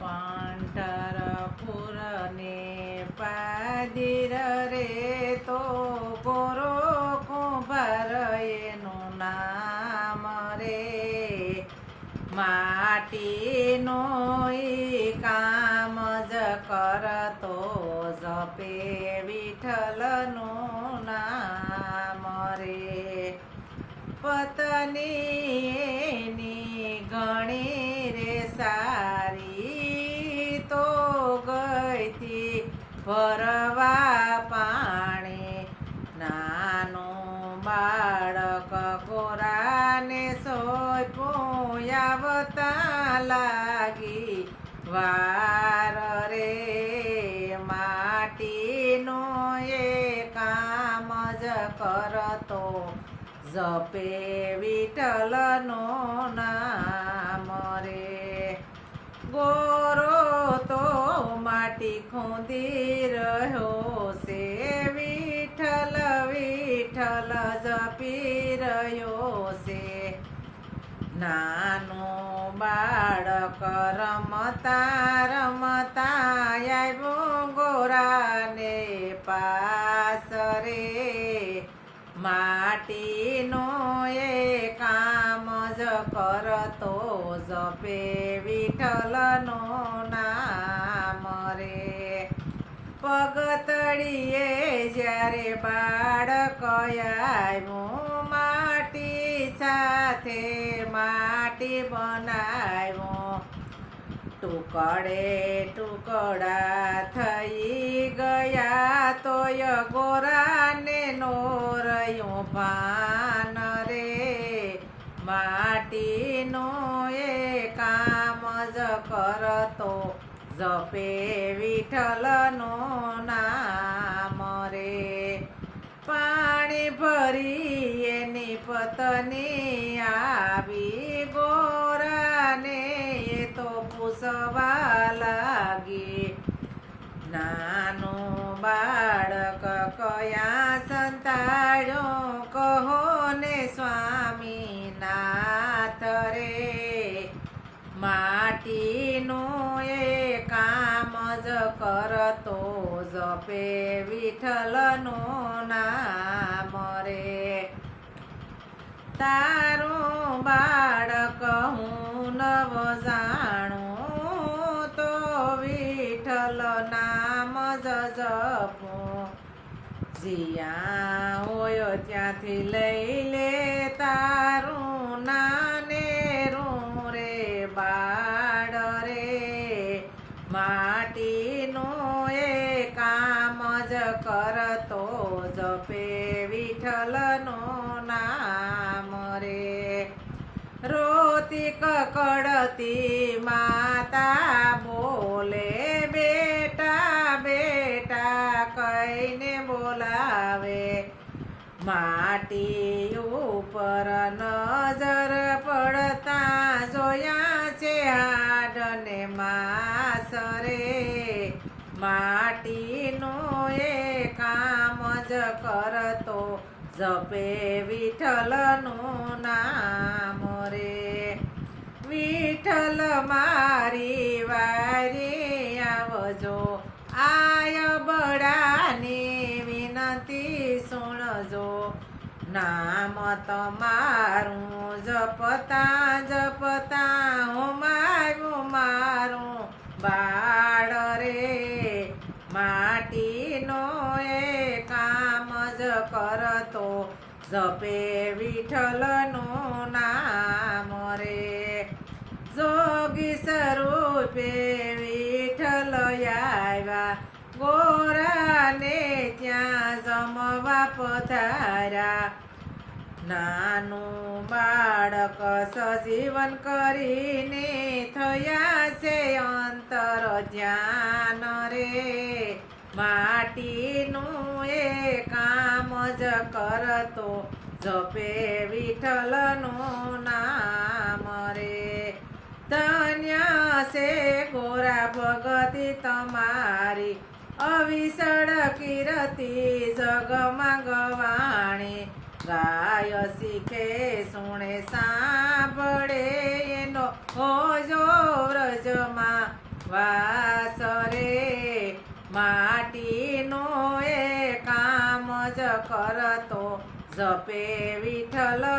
पंढरपुर ने पादीर रे तो गोरो कुंभार एनु नाम रे माटीनो ई काम ज करतो जपे विठ्ठलनु नाम रे पत्नी घणी रे सारी तो गई थी भरवा पाणी नानो बाळक गोराने सोप्યું આવતા લાગી વાર રે માટીનો એ કામ જ કરતો જપે વિઠ્ઠલનો નામ રે ગોરો તો માટી ખોદી રહ્યો છે વિઠ્ઠલ વિઠ્ઠલ જપી રહ્યો છે નાનો બાળક રમતા રમતા આવ્યો ગોરાને પાસ રે માટીનો એ કામ જ કરતો જપે વિઠ્ઠલનો નામ રે પગતળીએ જ્યારે બાળક આવ્યું માટી સાથે માટી બનાવ્યો ટુકડે ટુકડા થઈ ગયા તોય ગોરાને નો રહ્યું ભાન રે માટીનો એ કામ જ કરતો જપે વિઠ્ઠલનો નામ રે પાણી ભરી એની પત્ની આવી ગોરાને એ તો પૂછવા લાગી નાનો બાળક કયા સંતાડ્યો કહો ને સ્વામીનાથ રે માટીનો એ કામ જ કરતો જપે વિઠ્ઠલનો નામ રે તારું બાળક હું નવ જાણું તો વિઠ્ઠલ નામ જ જપું જ્યાં હોય ત્યાંથી લઈ લે તારું નાનેરું રે બાળ રે માટીનો એ કામ જ કરતો જપે વિઠ્ઠલનો નામ રે રોતી કકડતી માતા બોલે બેટા બેટા કહીને બોલાવે માટી ઉપર નજર પડતા જોયા છે હાડને માંસ રે માટીનો એ કામ જ કરતો જપે વિઠ્ઠલનું નામ રે વિઠ્ઠલ મારી વારી આવજો આય બળાની વિનંતી સુણજો નામ તમારું જપતા જપતા હું મારું બાળ રે માટીનો એ કામ જ કરતો જપે વિઠ્ઠલનું નામ રે જોગી સ્વરૂપે વિઠ્ઠલ આવ્યા ગોરાને ત્યાં જમવા પધાર્યા નાનું બાળક સજીવન કરીને થયા છે અંતર ધ્યાન રે માટીનું એ કામ જ કરતો જપે વિઠ્ઠલનું નામ રે ધન્ય છે ગોરા ભગતી તમારી અવિસળ કીર્તિ જગમાં ગવાણી ગાય શીખે સુણે સાંભળે એનો હોજો વ્રજમાં વાસ રે માટીનો એ કામ જ કરતો જપે વિઠ્ઠલનું